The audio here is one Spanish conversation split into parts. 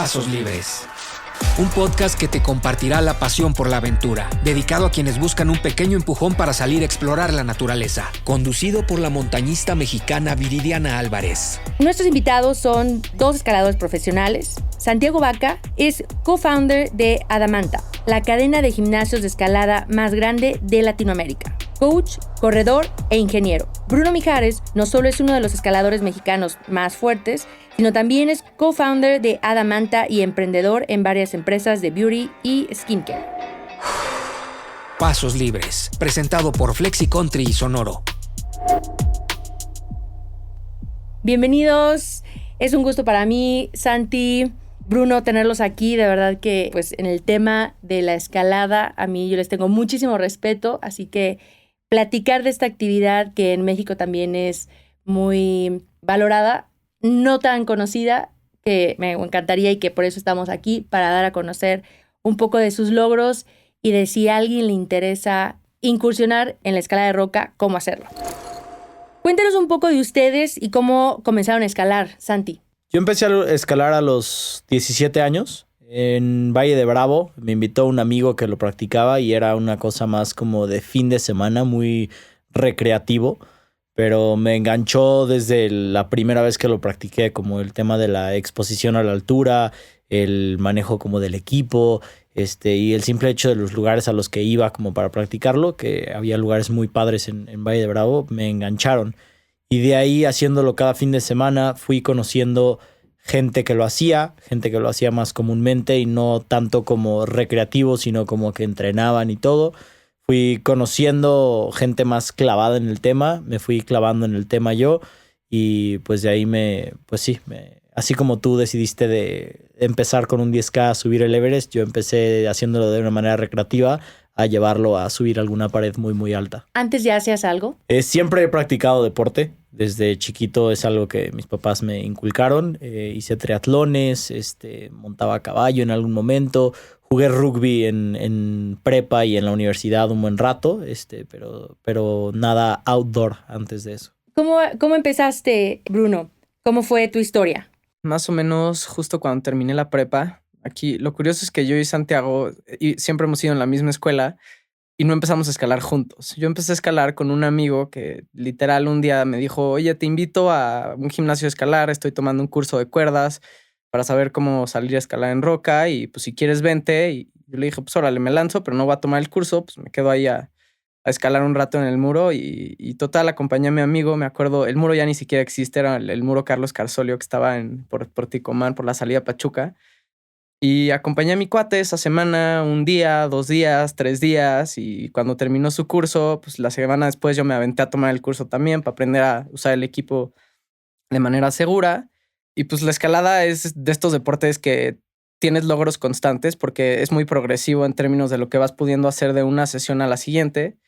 Pasos Libres. Un podcast que te compartirá la pasión por la aventura, dedicado a quienes buscan un pequeño empujón para salir a explorar la naturaleza. Conducido por la montañista mexicana Viridiana Álvarez. Nuestros invitados son dos escaladores profesionales. Santiago Vaca es co-founder de Adamanta, la cadena de gimnasios de escalada más grande de Latinoamérica. Coach, corredor e ingeniero. Bruno Mijares no solo es uno de los escaladores mexicanos más fuertes, sino también es co-founder de Adamanta y emprendedor en varias empresas de beauty y skincare. Pasos Libres, presentado por Flexi Country y Sonoro. Bienvenidos, es un gusto para mí, Santi, Bruno, tenerlos aquí. De verdad que pues en el tema de la escalada, a mí yo les tengo muchísimo respeto, así que platicar de esta actividad que en México también es muy valorada, no tan conocida, que me encantaría y que por eso estamos aquí, para dar a conocer un poco de sus logros y de si a alguien le interesa incursionar en la escalada de roca, cómo hacerlo. Cuéntanos un poco de ustedes y cómo comenzaron a escalar, Santi. Yo empecé a escalar a los 17 años en Valle de Bravo. Me invitó un amigo que lo practicaba y era una cosa más como de fin de semana, muy recreativo. Pero me enganchó desde la primera vez que lo practiqué, como el tema de la exposición a la altura, el manejo como del equipo, y el simple hecho de los lugares a los que iba como para practicarlo, que había lugares muy padres en Valle de Bravo, me engancharon. Y de ahí, haciéndolo cada fin de semana, fui conociendo gente que lo hacía más comúnmente y no tanto como recreativo, sino como que entrenaban y todo. Fui conociendo gente más clavada en el tema, me fui clavando en el tema yo y pues de ahí así como tú decidiste de empezar con un 10K a subir el Everest, yo empecé haciéndolo de una manera recreativa a llevarlo a subir alguna pared muy muy alta. ¿Antes ya hacías algo? Siempre he practicado deporte, desde chiquito es algo que mis papás me inculcaron, hice triatlones, montaba a caballo en algún momento. Jugué rugby en prepa y en la universidad un buen rato, pero nada outdoor antes de eso. ¿Cómo empezaste, Bruno? ¿Cómo fue tu historia? Más o menos justo cuando terminé la prepa. Aquí lo curioso es que yo y Santiago siempre hemos ido en la misma escuela y no empezamos a escalar juntos. Yo empecé a escalar con un amigo que literal un día me dijo, oye, te invito a un gimnasio a escalar, estoy tomando un curso de cuerdas para saber cómo salir a escalar en roca y pues si quieres vente. Y yo le dije, pues órale, me lanzo, pero no voy a tomar el curso, pues me quedo ahí a escalar un rato en el muro y total, acompañé a mi amigo. Me acuerdo, el muro ya ni siquiera existe, era el muro Carlos Carsolio que estaba por Ticomán, por la salida a Pachuca. Y acompañé a mi cuate esa semana, un día, 2 días, 3 días. Y cuando terminó su curso, pues la semana después yo me aventé a tomar el curso también para aprender a usar el equipo de manera segura. Y pues la escalada es de estos deportes que tienes logros constantes porque es muy progresivo en términos de lo que vas pudiendo hacer de una sesión a la siguiente.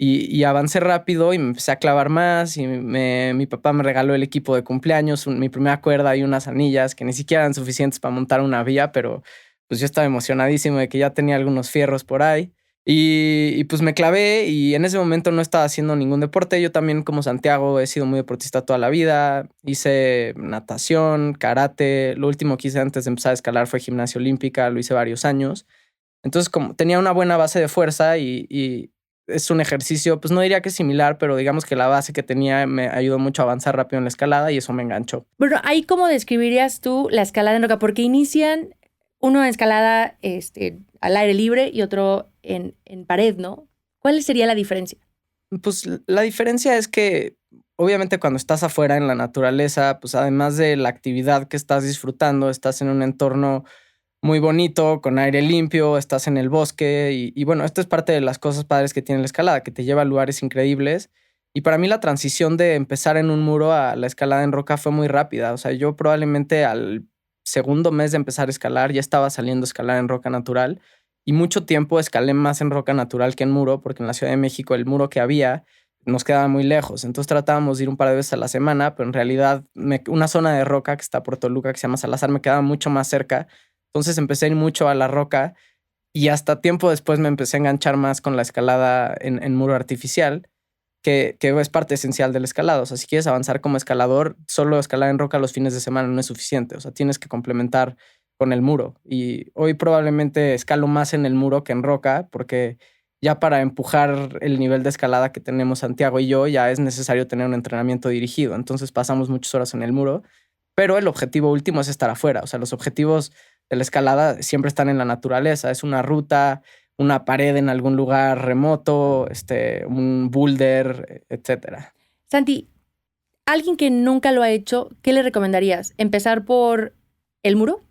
Y avancé rápido y me empecé a clavar más y mi papá me regaló el equipo de cumpleaños, mi primera cuerda y unas anillas que ni siquiera eran suficientes para montar una vía, pero pues yo estaba emocionadísimo de que ya tenía algunos fierros por ahí. Y pues me clavé y en ese momento no estaba haciendo ningún deporte. Yo también, como Santiago, he sido muy deportista toda la vida. Hice natación, karate. Lo último que hice antes de empezar a escalar fue gimnasia olímpica. Lo hice varios años. Entonces, como tenía una buena base de fuerza y es un ejercicio, pues no diría que es similar, pero digamos que la base que tenía me ayudó mucho a avanzar rápido en la escalada y eso me enganchó. Bueno, ahí ¿cómo describirías tú la escalada en roca? Porque inician uno en escalada al aire libre y otro en pared, ¿no? ¿Cuál sería la diferencia? Pues la diferencia es que obviamente cuando estás afuera en la naturaleza, pues además de la actividad que estás disfrutando, estás en un entorno muy bonito, con aire limpio, estás en el bosque y bueno, esto es parte de las cosas padres que tiene la escalada, que te lleva a lugares increíbles. Y para mí la transición de empezar en un muro a la escalada en roca fue muy rápida. O sea, yo probablemente al segundo mes de empezar a escalar ya estaba saliendo a escalar en roca natural y mucho tiempo escalé más en roca natural que en muro porque en la Ciudad de México el muro que había nos quedaba muy lejos. Entonces tratábamos de ir un par de veces a la semana, pero en realidad una zona de roca que está por Toluca, que se llama Salazar, me quedaba mucho más cerca. Entonces empecé a ir mucho a la roca y hasta tiempo después me empecé a enganchar más con la escalada en muro artificial, que es parte esencial del escalado. O sea, si quieres avanzar como escalador, solo escalar en roca los fines de semana no es suficiente. O sea, tienes que complementar con el muro. Y hoy probablemente escalo más en el muro que en roca, porque ya para empujar el nivel de escalada que tenemos Santiago y yo, ya es necesario tener un entrenamiento dirigido. Entonces pasamos muchas horas en el muro, pero el objetivo último es estar afuera. O sea, los objetivos de la escalada siempre están en la naturaleza. Es una ruta, una pared en algún lugar remoto, un boulder, etcétera. Santi, alguien que nunca lo ha hecho, ¿qué le recomendarías? ¿Empezar por el muro?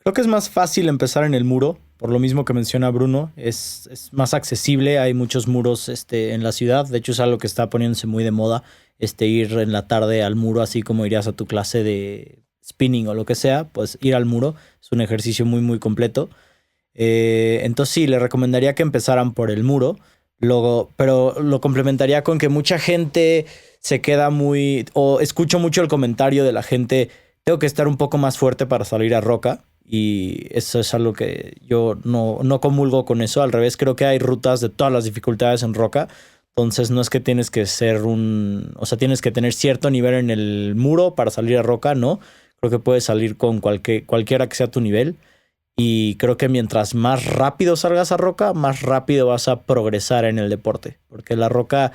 Creo que es más fácil empezar en el muro, por lo mismo que menciona Bruno. Es más accesible, hay muchos muros en la ciudad. De hecho, es algo que está poniéndose muy de moda, ir en la tarde al muro, así como irías a tu clase de spinning o lo que sea, pues ir al muro. Es un ejercicio muy, muy completo. Entonces sí, le recomendaría que empezaran por el muro. Pero lo complementaría con que mucha gente se queda o escucho mucho el comentario de la gente, tengo que estar un poco más fuerte para salir a roca. Y eso es algo que yo no comulgo con eso. Al revés, creo que hay rutas de todas las dificultades en roca. Entonces no es que tienes que tienes que tener cierto nivel en el muro para salir a roca, ¿no? Creo que puedes salir con cualquiera que sea tu nivel. Y creo que mientras más rápido salgas a roca, más rápido vas a progresar en el deporte. Porque la roca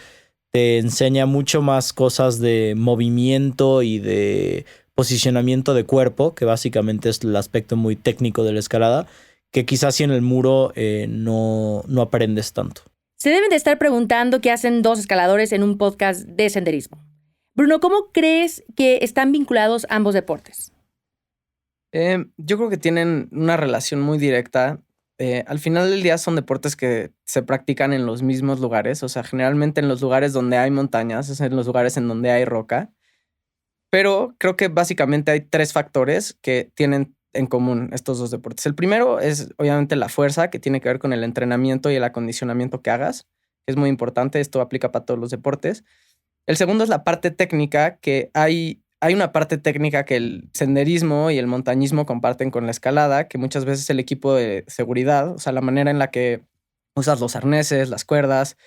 te enseña mucho más cosas de movimiento y de posicionamiento de cuerpo, que básicamente es el aspecto muy técnico de la escalada, que quizás si en el muro no aprendes tanto. Se deben de estar preguntando qué hacen dos escaladores en un podcast de senderismo. Bruno, ¿cómo crees que están vinculados ambos deportes? Yo creo que tienen una relación muy directa. Al final del día son deportes que se practican en los mismos lugares. O sea, generalmente en los lugares donde hay montañas, es en los lugares en donde hay roca. Pero creo que básicamente hay 3 factores que tienen en común estos dos deportes. El primero es obviamente la fuerza, que tiene que ver con el entrenamiento y el acondicionamiento que hagas, que es muy importante. Esto aplica para todos los deportes. El segundo es la parte técnica, que hay una parte técnica que el senderismo y el montañismo comparten con la escalada, que muchas veces el equipo de seguridad, o sea, la manera en la que usas los arneses, las cuerdas,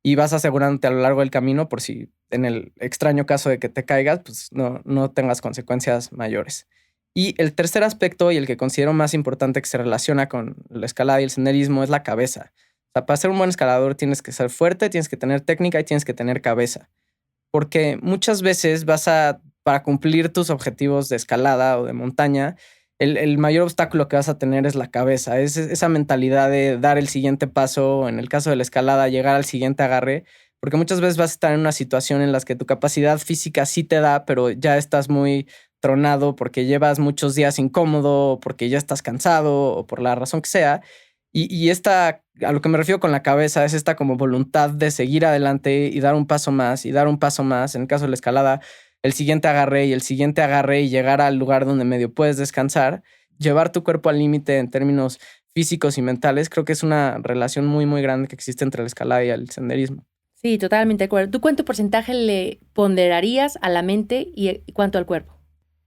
y vas asegurándote a lo largo del camino por si en el extraño caso de que te caigas, pues no tengas consecuencias mayores. Y el tercer aspecto, y el que considero más importante que se relaciona con la escalada y el senderismo, es la cabeza. O sea, para ser un buen escalador tienes que ser fuerte, tienes que tener técnica y tienes que tener cabeza. Porque muchas veces para cumplir tus objetivos de escalada o de montaña, el mayor obstáculo que vas a tener es la cabeza. Es esa mentalidad de dar el siguiente paso, en el caso de la escalada, llegar al siguiente agarre, porque muchas veces vas a estar en una situación en la que tu capacidad física sí te da, pero ya estás muy tronado porque llevas muchos días incómodo, o porque ya estás cansado, o por la razón que sea. Y a lo que me refiero con la cabeza, es esta como voluntad de seguir adelante y dar un paso más y dar un paso más. En el caso de la escalada, el siguiente agarre y el siguiente agarre y llegar al lugar donde medio puedes descansar, llevar tu cuerpo al límite en términos físicos y mentales. Creo que es una relación muy, muy grande que existe entre la escalada y el senderismo. Sí, totalmente de acuerdo. ¿Tú cuánto porcentaje le ponderarías a la mente y cuánto al cuerpo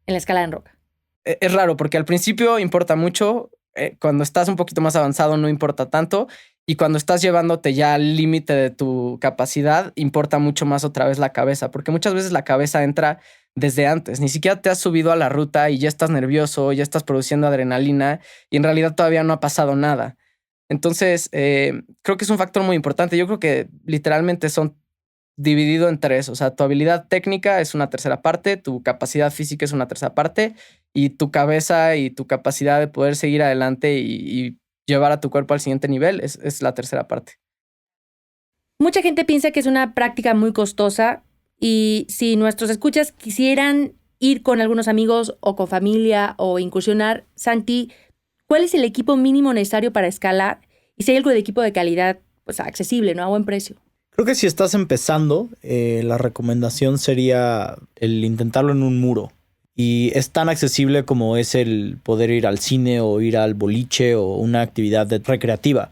en la escalada en roca? Es raro porque al principio importa mucho. Cuando estás un poquito más avanzado no importa tanto. Y cuando estás llevándote ya al límite de tu capacidad, importa mucho más otra vez la cabeza, porque muchas veces la cabeza entra desde antes. Ni siquiera te has subido a la ruta y ya estás nervioso, ya estás produciendo adrenalina y en realidad todavía no ha pasado nada. Entonces, creo que es un factor muy importante. Yo creo que literalmente son dividido en 3. O sea, tu habilidad técnica es una tercera parte, tu capacidad física es una tercera parte y tu cabeza y tu capacidad de poder seguir adelante y llevar a tu cuerpo al siguiente nivel es la tercera parte. Mucha gente piensa que es una práctica muy costosa y si nuestros escuchas quisieran ir con algunos amigos o con familia o incursionar, Santi, ¿cuál es el equipo mínimo necesario para escalar? Y si hay algo de equipo de calidad, pues accesible, ¿no? A buen precio. Creo que si estás empezando, la recomendación sería el intentarlo en un muro. Y es tan accesible como es el poder ir al cine o ir al boliche o una actividad recreativa.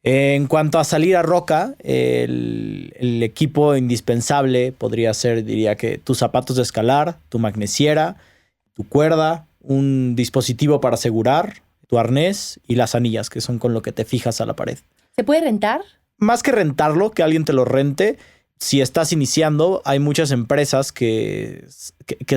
En cuanto a salir a roca, el equipo indispensable podría ser, diría que tus zapatos de escalar, tu magnesiera, tu cuerda, un dispositivo para asegurar, tu arnés y las anillas, que son con lo que te fijas a la pared. ¿Se puede rentar? Más que rentarlo, que alguien te lo rente. Si estás iniciando, hay muchas empresas que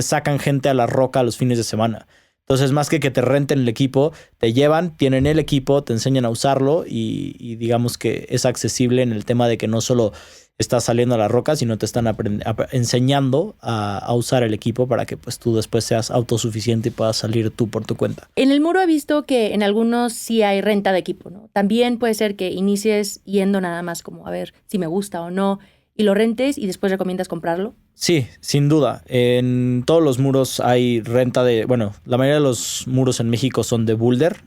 sacan gente a la roca los fines de semana. Entonces, más que te renten el equipo, te llevan, tienen el equipo, te enseñan a usarlo y digamos que es accesible en el tema de que no solo estás saliendo a la roca, sino te están enseñando a usar el equipo para que pues tú después seas autosuficiente y puedas salir tú por tu cuenta. En el muro he visto que en algunos sí hay renta de equipo, ¿no? También puede ser que inicies yendo nada más como a ver si me gusta o no y lo rentes y después recomiendas comprarlo. Sí, sin duda. En todos los muros hay renta la mayoría de los muros en México son de boulder.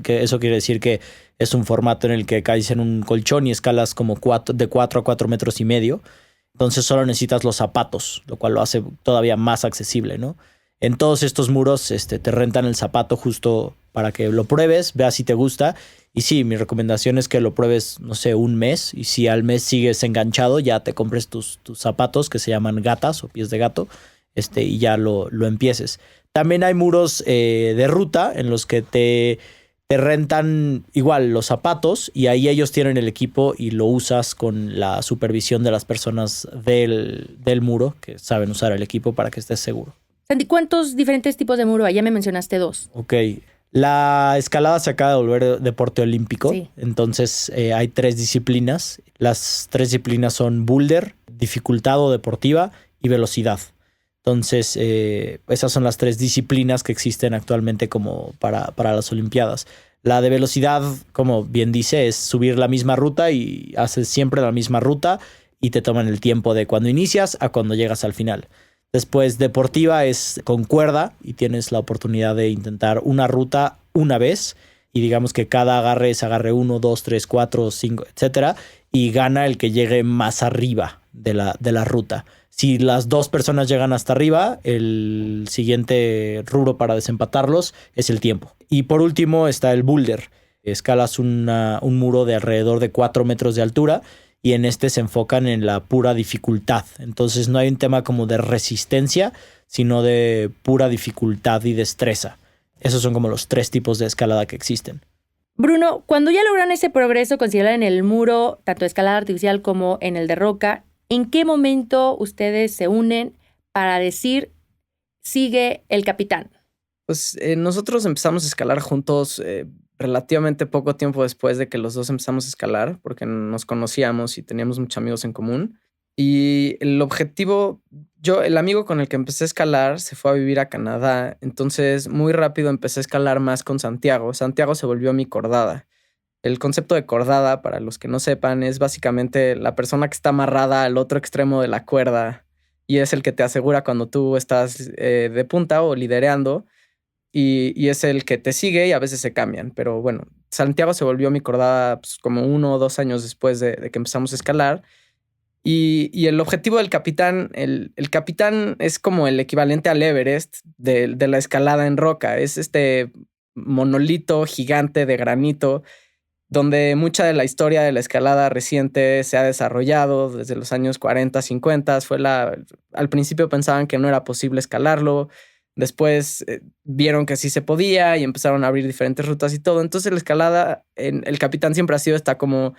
Que eso quiere decir que es un formato en el que caes en un colchón y escalas como de 4 a 4 metros y medio. Entonces solo necesitas los zapatos, lo cual lo hace todavía más accesible, ¿no? En todos estos muros te rentan el zapato justo para que lo pruebes, veas si te gusta. Y sí, mi recomendación es que lo pruebes, no sé, un mes. Y si al mes sigues enganchado, ya te compres tus zapatos que se llaman gatas o pies de gato, y ya lo empieces. También hay muros de ruta en los que te rentan igual los zapatos y ahí ellos tienen el equipo y lo usas con la supervisión de las personas del muro que saben usar el equipo para que estés seguro. Santi, ¿cuántos diferentes tipos de muro hay? Ya me mencionaste 2. Ok. La escalada se acaba de volver deporte olímpico. Sí. Entonces hay 3 disciplinas. Las 3 disciplinas son boulder, dificultad o deportiva y velocidad. Entonces esas son las 3 disciplinas que existen actualmente como para las Olimpiadas. La de velocidad, como bien dice, es subir la misma ruta y haces siempre la misma ruta y te toman el tiempo de cuando inicias a cuando llegas al final. Después, deportiva es con cuerda y tienes la oportunidad de intentar una ruta una vez y digamos que cada agarre es agarre 1, 2, 3, 4, 5, etcétera, y gana el que llegue más arriba de la ruta. Si las 2 personas llegan hasta arriba, el siguiente rubro para desempatarlos es el tiempo. Y por último está el boulder. Escalas un muro de alrededor de 4 metros de altura y en se enfocan en la pura dificultad. Entonces no hay un tema como de resistencia, sino de pura dificultad y destreza. Esos son como los 3 tipos de escalada que existen. Bruno, cuando ya logran ese progreso considerado en el muro, tanto de escalada artificial como en el de roca, ¿en qué momento ustedes se unen para decir sigue el capitán? Pues nosotros empezamos a escalar juntos relativamente poco tiempo después de que los dos empezamos a escalar, porque nos conocíamos y teníamos muchos amigos en común. Y el objetivo, el amigo con el que empecé a escalar se fue a vivir a Canadá, entonces muy rápido empecé a escalar más con Santiago. Santiago se volvió mi cordada. El concepto de cordada, para los que no sepan, es básicamente la persona que está amarrada al otro extremo de la cuerda y es el que te asegura cuando tú estás de punta o lidereando. Y es el que te sigue y a veces se cambian. Pero bueno, Santiago se volvió mi cordada pues, como 1 o 2 años después de que empezamos a escalar. Y el objetivo del capitán, el capitán es como el equivalente al Everest de la escalada en roca. Es este monolito gigante de granito donde mucha de la historia de la escalada reciente se ha desarrollado desde los años 40, 50. Al principio pensaban que no era posible escalarlo. Después vieron que sí se podía y empezaron a abrir diferentes rutas y todo. Entonces la escalada, el capitán siempre ha sido esta como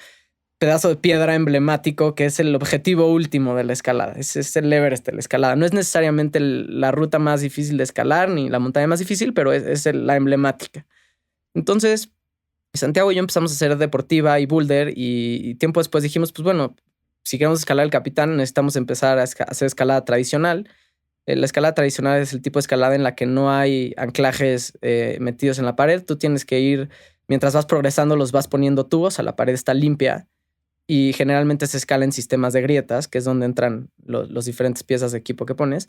pedazo de piedra emblemático que es el objetivo último de la escalada. Es el Everest de la escalada. No es necesariamente la ruta más difícil de escalar ni la montaña más difícil, pero es la emblemática. Entonces Santiago y yo empezamos a hacer deportiva y boulder y tiempo después dijimos, pues bueno, si queremos escalar el capitán necesitamos empezar a hacer escalada tradicional. La escalada tradicional es el tipo de escalada en la que no hay anclajes metidos en la pared. Tú tienes que ir, mientras vas progresando, los vas poniendo tú, o sea, la pared está limpia y generalmente se escala en sistemas de grietas, que es donde entran los diferentes piezas de equipo que pones.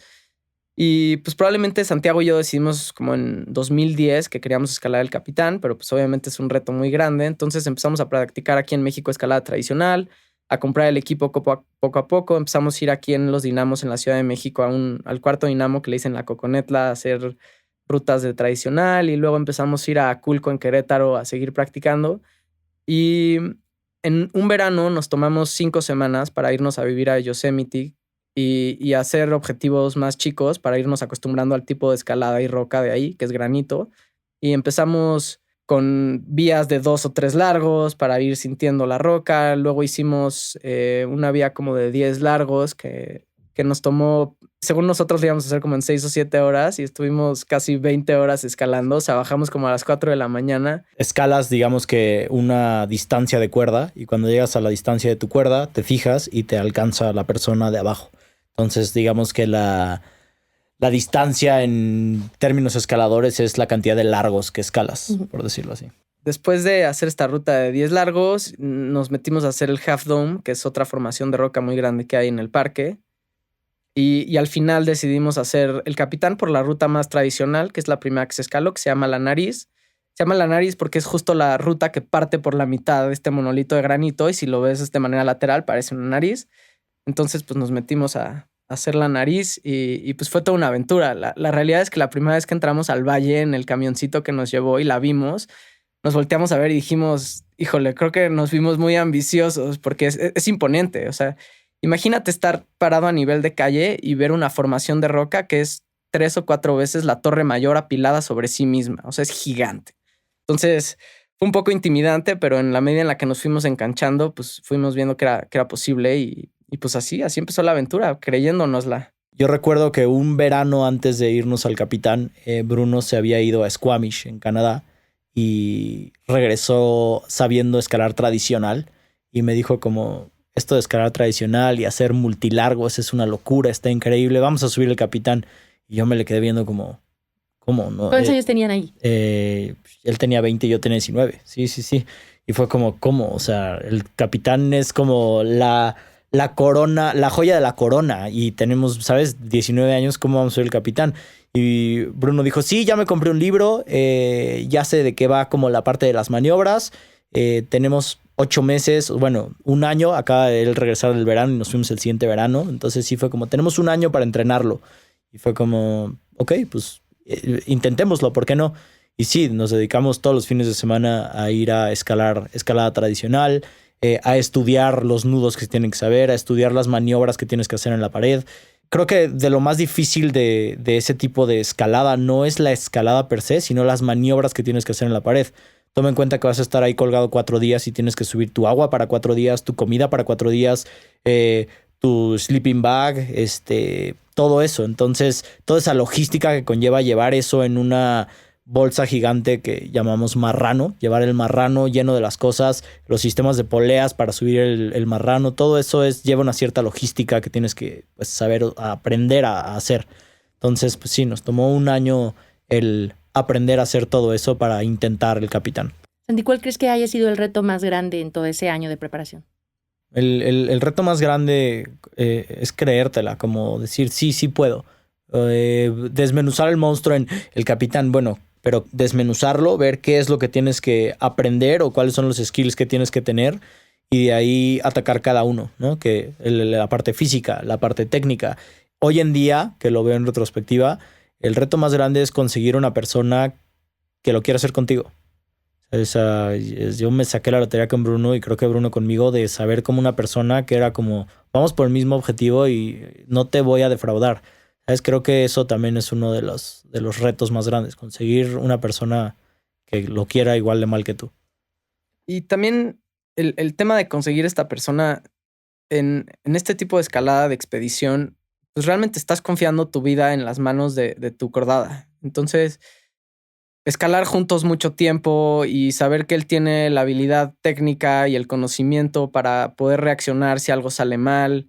Y pues probablemente Santiago y yo decidimos como en 2010 que queríamos escalar el capitán, pero pues obviamente es un reto muy grande. Entonces empezamos a practicar aquí en México escalada tradicional, a comprar el equipo poco a poco. Empezamos a ir aquí en los dinamos en la Ciudad de México al cuarto dinamo que le dicen la Coconetla a hacer rutas de tradicional y luego empezamos a ir a Aculco en Querétaro a seguir practicando. Y en un verano nos tomamos 5 semanas para irnos a vivir a Yosemite y hacer objetivos más chicos para irnos acostumbrando al tipo de escalada y roca de ahí, que es granito. Y empezamos con vías de 2 o 3 largos para ir sintiendo la roca. Luego hicimos una vía como de 10 largos que nos tomó según nosotros lo íbamos a hacer como en 6 o 7 horas y estuvimos casi 20 horas escalando. O sea, bajamos como a las 4 de la mañana. Escalas, digamos que una distancia de cuerda y cuando llegas a la distancia de tu cuerda te fijas y te alcanza la persona de abajo. Entonces, digamos que la distancia en términos escaladores es la cantidad de largos que escalas, por decirlo así. Después de hacer esta ruta de 10 largos, nos metimos a hacer el Half Dome, que es otra formación de roca muy grande que hay en el parque. Y al final decidimos hacer el Capitán por la ruta más tradicional, que es la primera que se escaló, que se llama La Nariz. Se llama La Nariz porque es justo la ruta que parte por la mitad de este monolito de granito y si lo ves de manera lateral parece una nariz. Entonces pues nos metimos a hacer La Nariz y pues fue toda una aventura. La realidad es que la primera vez que entramos al valle en el camioncito que nos llevó y la vimos, nos volteamos a ver y dijimos, híjole, creo que nos vimos muy ambiciosos porque es imponente, o sea... Imagínate estar parado a nivel de calle y ver una formación de roca que es 3 o 4 veces la Torre Mayor apilada sobre sí misma. O sea, es gigante. Entonces, fue un poco intimidante, pero en la medida en la que nos fuimos enganchando, pues fuimos viendo que era posible y pues así empezó la aventura, creyéndonosla. Yo recuerdo que un verano antes de irnos al Capitán, Bruno se había ido a Squamish, en Canadá, y regresó sabiendo escalar tradicional y me dijo como... Esto de escalar tradicional y hacer multilargos es una locura, está increíble. Vamos a subir el Capitán. Y yo me le quedé viendo como... ¿Cómo? No? ¿Cuántos años tenían ahí? Él tenía 20 y yo tenía 19. Sí. Y fue como, ¿cómo? O sea, el Capitán es como la corona, la joya de la corona. Y tenemos, ¿sabes? 19 años, ¿cómo vamos a subir el Capitán? Y Bruno dijo, sí, ya me compré un libro. Ya sé de qué va como la parte de las maniobras. Tenemos 8 meses, bueno, un año, acaba de él regresar del verano y nos fuimos el siguiente verano, entonces sí fue como, tenemos un año para entrenarlo, y fue como, ok, pues intentémoslo, ¿por qué no? Y sí, nos dedicamos todos los fines de semana a ir a escalada tradicional, a estudiar los nudos que tienen que saber, a estudiar las maniobras que tienes que hacer en la pared. Creo que de lo más difícil de ese tipo de escalada no es la escalada per se, sino las maniobras que tienes que hacer en la pared. Toma en cuenta que vas a estar ahí colgado 4 días y tienes que subir tu agua para 4 días, tu comida para 4 días, tu sleeping bag, todo eso. Entonces, toda esa logística que conlleva llevar eso en una bolsa gigante que llamamos marrano, llevar el marrano lleno de las cosas, los sistemas de poleas para subir el marrano, todo eso lleva una cierta logística que tienes que pues, saber aprender a hacer. Entonces, pues sí, nos tomó un año el aprender a hacer todo eso para intentar el Capitán. Santi, ¿cuál crees que haya sido el reto más grande en todo ese año de preparación? El reto más grande es creértela, como decir, sí puedo. Desmenuzar el monstruo en el Capitán, bueno, pero desmenuzarlo, ver qué es lo que tienes que aprender o cuáles son los skills que tienes que tener y de ahí atacar cada uno, ¿no? Que la parte física, la parte técnica. Hoy en día, que lo veo en retrospectiva, el reto más grande es conseguir una persona que lo quiera hacer contigo. Yo me saqué la lotería con Bruno y creo que Bruno conmigo de saber como una persona que era como, vamos por el mismo objetivo y no te voy a defraudar. ¿Sabes? Creo que eso también es uno de los retos más grandes, conseguir una persona que lo quiera igual de mal que tú. Y también el tema de conseguir esta persona en este tipo de escalada de expedición, pues realmente estás confiando tu vida en las manos de tu cordada. Entonces, escalar juntos mucho tiempo y saber que él tiene la habilidad técnica y el conocimiento para poder reaccionar si algo sale mal,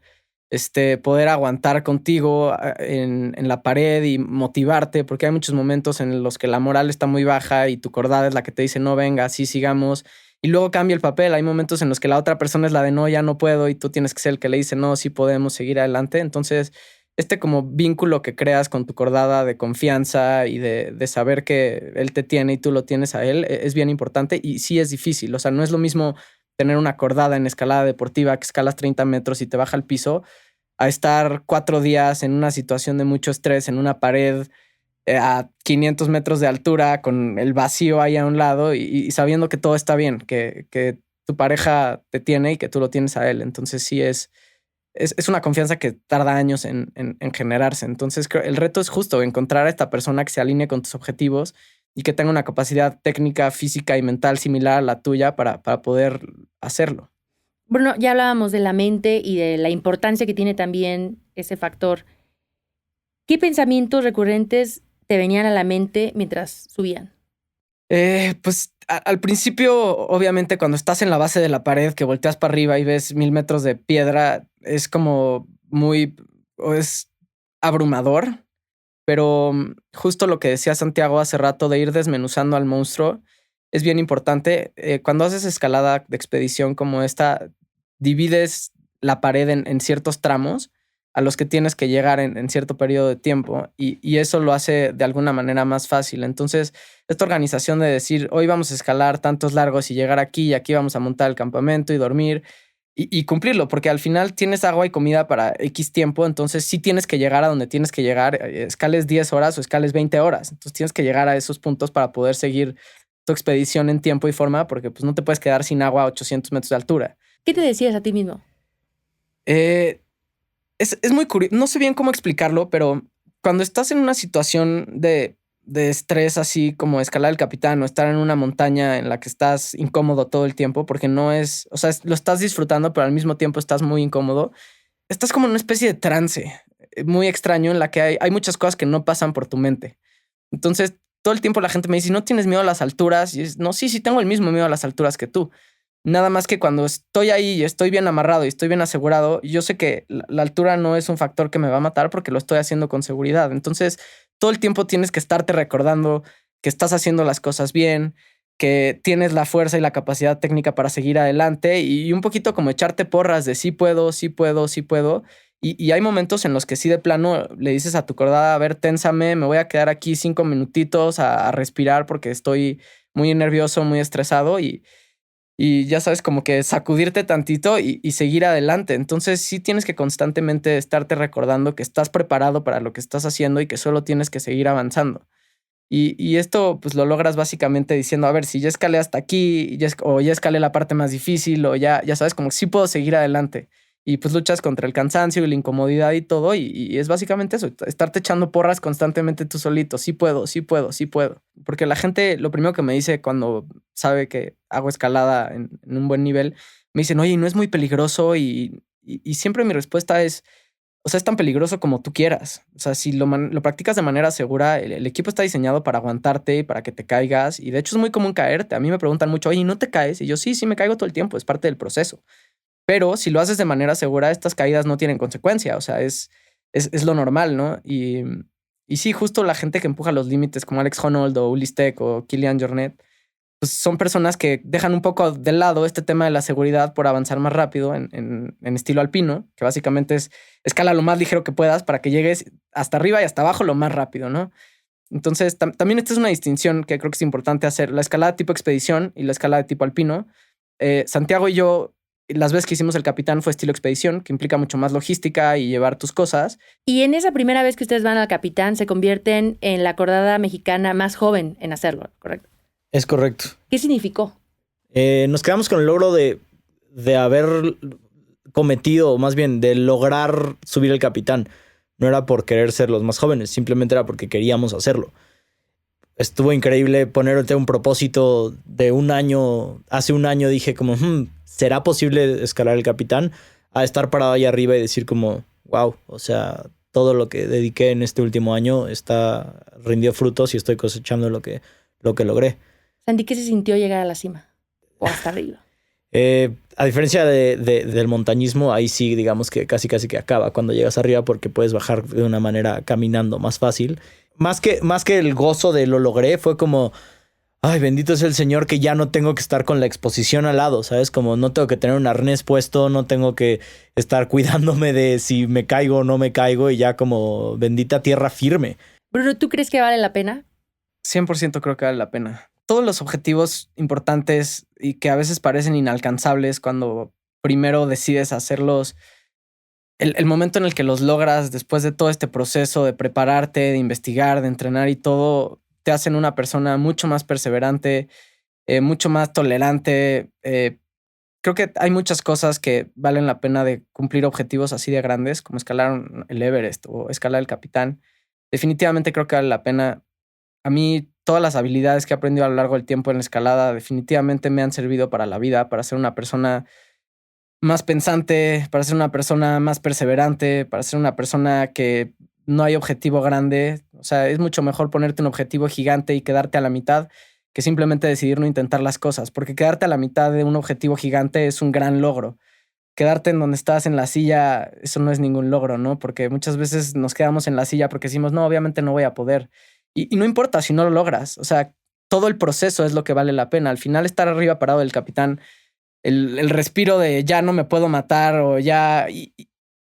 poder aguantar contigo en la pared y motivarte, porque hay muchos momentos en los que la moral está muy baja y tu cordada es la que te dice, no, venga, así sigamos. Y luego cambia el papel. Hay momentos en los que la otra persona es la de no, ya no puedo, y tú tienes que ser el que le dice, no, sí podemos seguir adelante. Entonces, como vínculo que creas con tu cordada de confianza y de saber que él te tiene y tú lo tienes a él es bien importante y sí es difícil. O sea, no es lo mismo tener una cordada en escalada deportiva que escalas 30 metros y te baja al piso a estar 4 días en una situación de mucho estrés en una pared a 500 metros de altura con el vacío ahí a un lado y sabiendo que todo está bien, que tu pareja te tiene y que tú lo tienes a él. Entonces sí es una confianza que tarda años en generarse. Entonces creo el reto es justo encontrar a esta persona que se alinee con tus objetivos y que tenga una capacidad técnica, física y mental similar a la tuya para poder hacerlo. Bruno, ya hablábamos de la mente y de la importancia que tiene también ese factor. ¿Qué pensamientos recurrentes te venían a la mente mientras subían? Pues al principio, obviamente, cuando estás en la base de la pared, que volteas para arriba y ves 1000 metros de piedra, es como es abrumador. Pero justo lo que decía Santiago hace rato de ir desmenuzando al monstruo es bien importante. Cuando haces escalada de expedición como esta, divides la pared en ciertos tramos a los que tienes que llegar en cierto periodo de tiempo y eso lo hace de alguna manera más fácil. Entonces, esta organización de decir, hoy vamos a escalar tantos largos y llegar aquí y aquí vamos a montar el campamento y dormir y cumplirlo, porque al final tienes agua y comida para X tiempo, entonces sí tienes que llegar a donde tienes que llegar, escales 10 horas o escales 20 horas, entonces tienes que llegar a esos puntos para poder seguir tu expedición en tiempo y forma, porque pues no te puedes quedar sin agua a 800 metros de altura. ¿Qué te decías a ti mismo? Es muy curioso, no sé bien cómo explicarlo, pero cuando estás en una situación de estrés así como escalar el Capitán o estar en una montaña en la que estás incómodo todo el tiempo porque no es, o sea, lo estás disfrutando, pero al mismo tiempo estás muy incómodo, estás como en una especie de trance muy extraño en la que hay muchas cosas que no pasan por tu mente. Entonces, todo el tiempo la gente me dice, ¿no tienes miedo a las alturas? Y no, sí tengo el mismo miedo a las alturas que tú. Nada más que cuando estoy ahí y estoy bien amarrado y estoy bien asegurado, yo sé que la altura no es un factor que me va a matar porque lo estoy haciendo con seguridad. Entonces, todo el tiempo tienes que estarte recordando que estás haciendo las cosas bien, que tienes la fuerza y la capacidad técnica para seguir adelante y un poquito como echarte porras de sí puedo, sí puedo, sí puedo. Y hay momentos en los que sí de plano le dices a tu cordada, a ver, ténsame, me voy a quedar aquí 5 minutitos a respirar porque estoy muy nervioso, muy estresado y ya sabes, como que sacudirte tantito y seguir adelante. Entonces sí tienes que constantemente estarte recordando que estás preparado para lo que estás haciendo y que solo tienes que seguir avanzando. Y esto pues lo logras básicamente diciendo, a ver, si ya escalé hasta aquí o ya escalé la parte más difícil o ya sabes, como que sí puedo seguir adelante. Y pues luchas contra el cansancio y la incomodidad y todo. Y es básicamente eso, estarte echando porras constantemente tú solito. Sí puedo, sí puedo, sí puedo. Porque la gente, lo primero que me dice cuando sabe que hago escalada en un buen nivel, me dicen, oye, ¿no es muy peligroso? Y siempre mi respuesta es, o sea, es tan peligroso como tú quieras. O sea, si lo practicas de manera segura, el equipo está diseñado para aguantarte y para que te caigas. Y de hecho es muy común caerte. A mí me preguntan mucho, oye, ¿no te caes? Y yo, sí, me caigo todo el tiempo. Es parte del proceso. Pero si lo haces de manera segura, estas caídas no tienen consecuencia. O sea, es lo normal, ¿no? Y sí, justo la gente que empuja los límites, como Alex Honnold o Ulis Tech o Kilian Jornet, pues son personas que dejan un poco de lado este tema de la seguridad por avanzar más rápido en estilo alpino, que básicamente es escala lo más ligero que puedas para que llegues hasta arriba y hasta abajo lo más rápido, ¿no? Entonces, también esta es una distinción que creo que es importante hacer. La escalada tipo expedición y la escalada de tipo alpino. Santiago y yo, las veces que hicimos el Capitán fue estilo expedición, que implica mucho más logística y llevar tus cosas. Y en esa primera vez que ustedes van al Capitán, se convierten en la cordada mexicana más joven en hacerlo, ¿correcto? Es correcto. ¿Qué significó? Nos quedamos con el logro de haber cometido, o más bien de lograr subir el Capitán. No era por querer ser los más jóvenes, simplemente era porque queríamos hacerlo. Estuvo increíble ponerte un propósito de un año. Hace un año dije como, ¿será posible escalar el Capitán? A estar parado ahí arriba y decir como, wow, o sea, todo lo que dediqué en este último año rindió frutos y estoy cosechando lo que logré. Santi, ¿qué se sintió llegar a la cima? O hasta arriba. A diferencia del montañismo, ahí sí, digamos que casi que acaba cuando llegas arriba porque puedes bajar de una manera caminando más fácil. Más que el gozo de lo logré, fue como, ay, bendito es el Señor que ya no tengo que estar con la exposición al lado, ¿sabes? Como no tengo que tener un arnés puesto, no tengo que estar cuidándome de si me caigo o no me caigo y ya como bendita tierra firme. Bruno, ¿tú crees que vale la pena? 100% creo que vale la pena. Todos los objetivos importantes y que a veces parecen inalcanzables cuando primero decides hacerlos, el momento en el que los logras después de todo este proceso de prepararte, de investigar, de entrenar y todo, te hacen una persona mucho más perseverante, mucho más tolerante. Creo que hay muchas cosas que valen la pena de cumplir objetivos así de grandes, como escalar el Everest o escalar el Capitán. Definitivamente creo que vale la pena. A mí, todas las habilidades que he aprendido a lo largo del tiempo en la escalada definitivamente me han servido para la vida, para ser una persona más pensante, para ser una persona más perseverante, para ser una persona que no hay objetivo grande. O sea, es mucho mejor ponerte un objetivo gigante y quedarte a la mitad que simplemente decidir no intentar las cosas, porque quedarte a la mitad de un objetivo gigante es un gran logro. Quedarte en donde estás en la silla, eso no es ningún logro, ¿no? Porque muchas veces nos quedamos en la silla porque decimos, no, obviamente no voy a poder. Y no importa si no lo logras. O sea, todo el proceso es lo que vale la pena. Al final, estar arriba parado del capitán, el respiro de ya no me puedo matar o ya...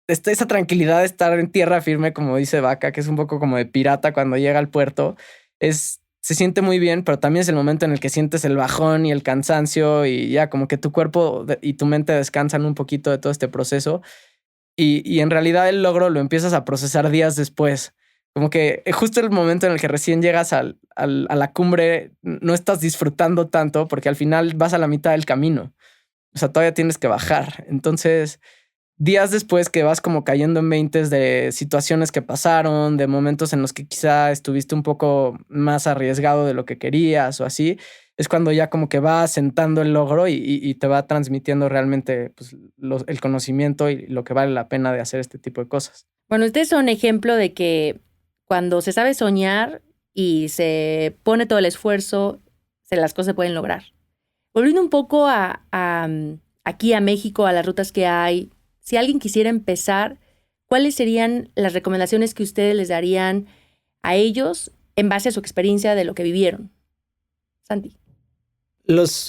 esa tranquilidad de estar en tierra firme, como dice Vaca, que es un poco como de pirata cuando llega al puerto, se siente muy bien, pero también es el momento en el que sientes el bajón y el cansancio y ya como que tu cuerpo y tu mente descansan un poquito de todo este proceso y en realidad el logro lo empiezas a procesar días después. Como que justo el momento en el que recién llegas a la cumbre no estás disfrutando tanto porque al final vas a la mitad del camino. O sea, todavía tienes que bajar. Entonces, días después que vas como cayendo en veintes de situaciones que pasaron, de momentos en los que quizá estuviste un poco más arriesgado de lo que querías o así, es cuando ya como que va sentando el logro y te va transmitiendo realmente pues, el conocimiento y lo que vale la pena de hacer este tipo de cosas. Bueno, ustedes son ejemplo de que cuando se sabe soñar y se pone todo el esfuerzo, las cosas se pueden lograr. Volviendo un poco aquí a México, a las rutas que hay, si alguien quisiera empezar, ¿cuáles serían las recomendaciones que ustedes les darían a ellos en base a su experiencia de lo que vivieron? Santi.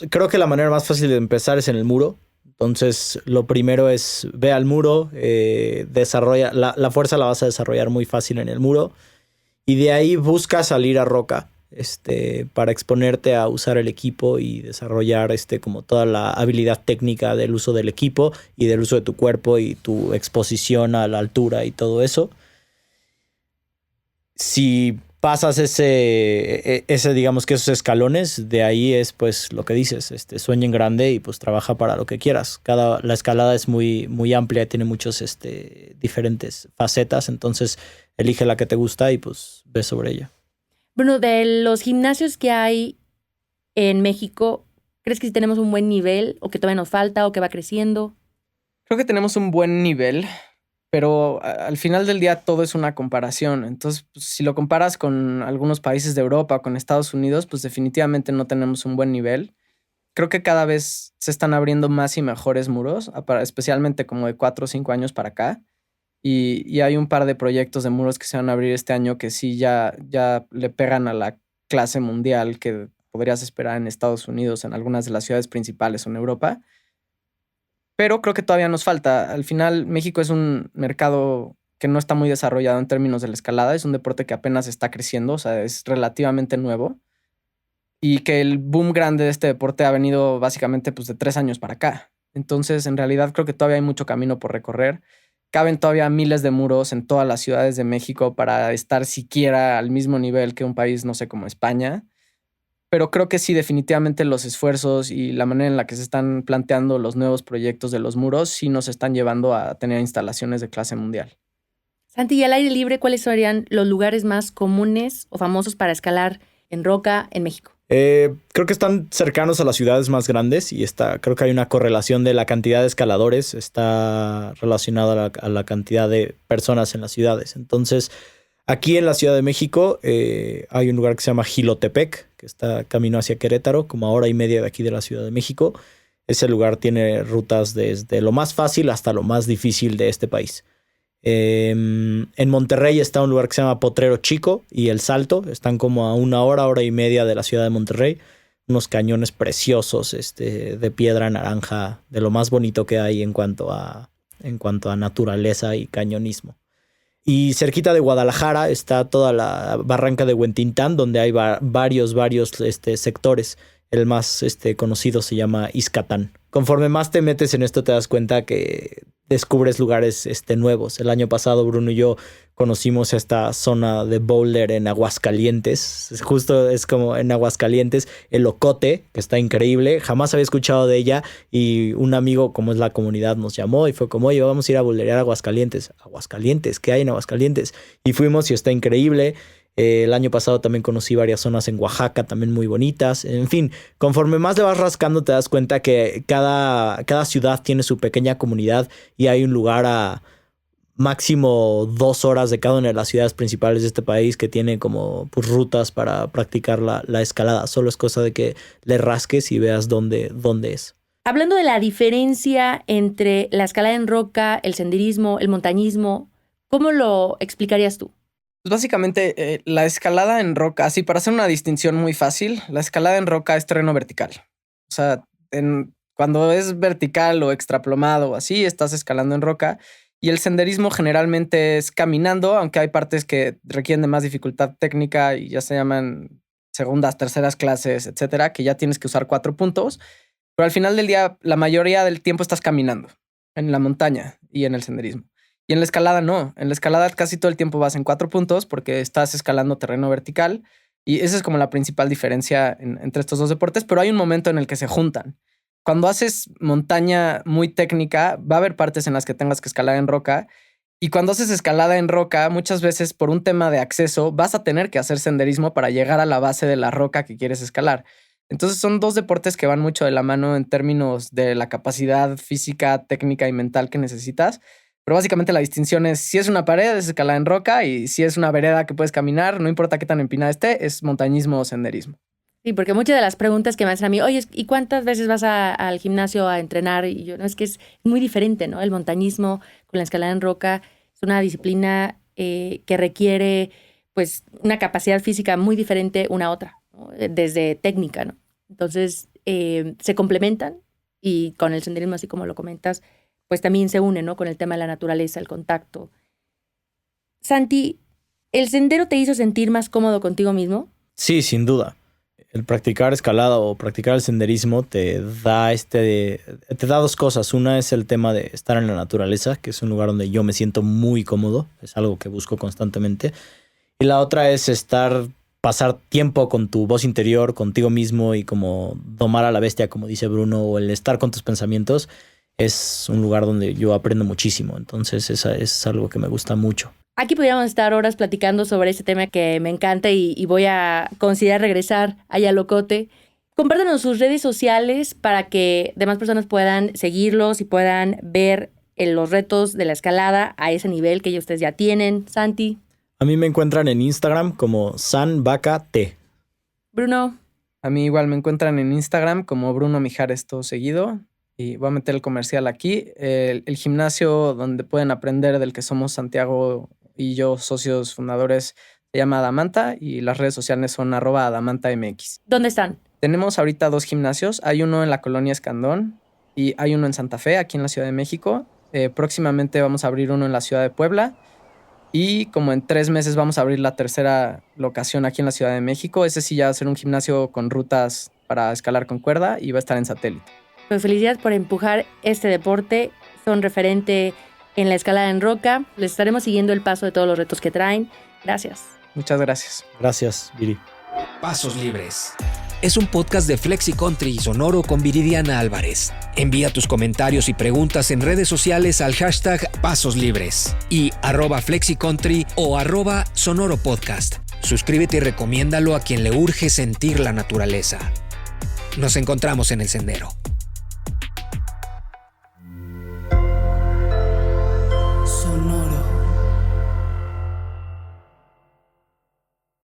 Creo que la manera más fácil de empezar es en el muro. Entonces, lo primero es ve al muro, desarrolla la fuerza la vas a desarrollar muy fácil en el muro y de ahí busca salir a roca para exponerte a usar el equipo y desarrollar como toda la habilidad técnica del uso del equipo y del uso de tu cuerpo y tu exposición a la altura y todo eso. Si pasas ese digamos que esos escalones, de ahí es pues lo que dices, sueña en grande y pues trabaja para lo que quieras. La escalada es muy, muy amplia, tiene muchos diferentes facetas, entonces elige la que te gusta y pues ve sobre ella. Bueno, de los gimnasios que hay en México, ¿crees que sí tenemos un buen nivel o que todavía nos falta o que va creciendo? Creo que tenemos un buen nivel, pero al final del día todo es una comparación. Entonces, pues, si lo comparas con algunos países de Europa o con Estados Unidos, pues definitivamente no tenemos un buen nivel. Creo que cada vez se están abriendo más y mejores muros, especialmente como de 4 o 5 años para acá. Y hay un par de proyectos de muros que se van a abrir este año que sí ya le pegan a la clase mundial que podrías esperar en Estados Unidos, en algunas de las ciudades principales o en Europa. Pero creo que todavía nos falta. Al final, México es un mercado que no está muy desarrollado en términos de la escalada. Es un deporte que apenas está creciendo, o sea, es relativamente nuevo. Y que el boom grande de este deporte ha venido básicamente pues, de 3 años para acá. Entonces, en realidad, creo que todavía hay mucho camino por recorrer. Caben todavía miles de muros en todas las ciudades de México para estar siquiera al mismo nivel que un país, no sé, como España. Pero creo que sí, definitivamente los esfuerzos y la manera en la que se están planteando los nuevos proyectos de los muros sí nos están llevando a tener instalaciones de clase mundial. Santi, y al aire libre, ¿cuáles serían los lugares más comunes o famosos para escalar en roca en México? Creo que están cercanos a las ciudades más grandes y creo que hay una correlación de la cantidad de escaladores, está relacionada a la cantidad de personas en las ciudades. Entonces, aquí en la Ciudad de México hay un lugar que se llama Jilotepec, que está camino hacia Querétaro, como a 1:30 de aquí de la Ciudad de México. Ese lugar tiene rutas desde lo más fácil hasta lo más difícil de este país. En Monterrey está un lugar que se llama Potrero Chico y El Salto. Están como a 1:30 de la ciudad de Monterrey. Unos cañones preciosos de piedra naranja, de lo más bonito que hay en cuanto a naturaleza y cañonismo. Y cerquita de Guadalajara está toda la barranca de Huentintán, donde hay varios sectores. El más conocido se llama Ixcatán. Conforme más te metes en esto, te das cuenta que descubres lugares nuevos. El año pasado, Bruno y yo conocimos esta zona de boulder en Aguascalientes. Justo es como en Aguascalientes, el Ocote, que está increíble. Jamás había escuchado de ella y un amigo, como es la comunidad, nos llamó y fue como, oye, vamos a ir a boulderear a Aguascalientes. ¿Aguascalientes? ¿Qué hay en Aguascalientes? Y fuimos y está increíble. El año pasado también conocí varias zonas en Oaxaca, también muy bonitas. En fin, conforme más le vas rascando te das cuenta que cada ciudad tiene su pequeña comunidad y hay un lugar a máximo 2 horas de cada una de las ciudades principales de este país que tiene como pues, rutas para practicar la escalada. Solo es cosa de que le rasques y veas dónde es. Hablando de la diferencia entre la escalada en roca, el senderismo, el montañismo, ¿cómo lo explicarías tú? Pues básicamente, la escalada en roca, así para hacer una distinción muy fácil, la escalada en roca es terreno vertical. O sea, cuando es vertical o extraplomado o así, estás escalando en roca. Y el senderismo generalmente es caminando, aunque hay partes que requieren de más dificultad técnica y ya se llaman segundas, terceras clases, etcétera, que ya tienes que usar 4 puntos. Pero al final del día, la mayoría del tiempo estás caminando en la montaña y en el senderismo. Y en la escalada no. En la escalada casi todo el tiempo vas en 4 puntos porque estás escalando terreno vertical. Y esa es como la principal diferencia entre estos dos deportes. Pero hay un momento en el que se juntan. Cuando haces montaña muy técnica, va a haber partes en las que tengas que escalar en roca. Y cuando haces escalada en roca, muchas veces por un tema de acceso, vas a tener que hacer senderismo para llegar a la base de la roca que quieres escalar. Entonces son dos deportes que van mucho de la mano en términos de la capacidad física, técnica y mental que necesitas. Pero básicamente la distinción es si es una pared, es escalada en roca, y si es una vereda que puedes caminar, no importa qué tan empinada esté, es montañismo o senderismo. Sí, porque muchas de las preguntas que me hacen a mí, oye, ¿y cuántas veces vas al gimnasio a entrenar? Y yo, no, es que es muy diferente, ¿no? El montañismo con la escalada en roca es una disciplina que requiere, pues, una capacidad física muy diferente una a otra, ¿no? Desde técnica, ¿no? Entonces, se complementan y con el senderismo, así como lo comentas, pues también se une, ¿no? Con el tema de la naturaleza, el contacto. Santi, ¿el sendero te hizo sentir más cómodo contigo mismo? Sí, sin duda. El practicar escalada o practicar el senderismo te da dos cosas. Una es el tema de estar en la naturaleza, que es un lugar donde yo me siento muy cómodo. Es algo que busco constantemente. Y la otra es pasar tiempo con tu voz interior, contigo mismo, y como domar a la bestia, como dice Bruno, o el estar con tus pensamientos. Es un lugar donde yo aprendo muchísimo. Entonces, esa es algo que me gusta mucho. Aquí podríamos estar horas platicando sobre este tema que me encanta y voy a considerar regresar a Yalocote. Compártanos sus redes sociales para que demás personas puedan seguirlos y puedan ver los retos de la escalada a ese nivel que ustedes ya tienen. Santi. A mí me encuentran en Instagram como sanvacat. Bruno. A mí igual me encuentran en Instagram como Bruno Mijares, todo seguido. Y voy a meter el comercial aquí. El gimnasio donde pueden aprender del que somos Santiago y yo, socios fundadores, se llama Adamanta, y las redes sociales son @AdamantaMX. ¿Dónde están? Tenemos ahorita 2 gimnasios. Hay uno en la colonia Escandón y hay uno en Santa Fe, aquí en la Ciudad de México. Próximamente vamos a abrir uno en la Ciudad de Puebla. Y como en 3 meses vamos a abrir la tercera locación aquí en la Ciudad de México. Ese sí ya va a ser un gimnasio con rutas para escalar con cuerda y va a estar en satélite. Pues felicidades por empujar este deporte. Son referente en la escalada en roca. Les estaremos siguiendo el paso de todos los retos que traen. Gracias. Muchas gracias. Gracias, Viri. Pasos Libres. Es un podcast de Flexi Country y Sonoro con Viridiana Álvarez. Envía tus comentarios y preguntas en redes sociales al hashtag Pasos Libres y @FlexiCountry o @SonoroPodcast. Suscríbete y recomiéndalo a quien le urge sentir la naturaleza. Nos encontramos en el sendero.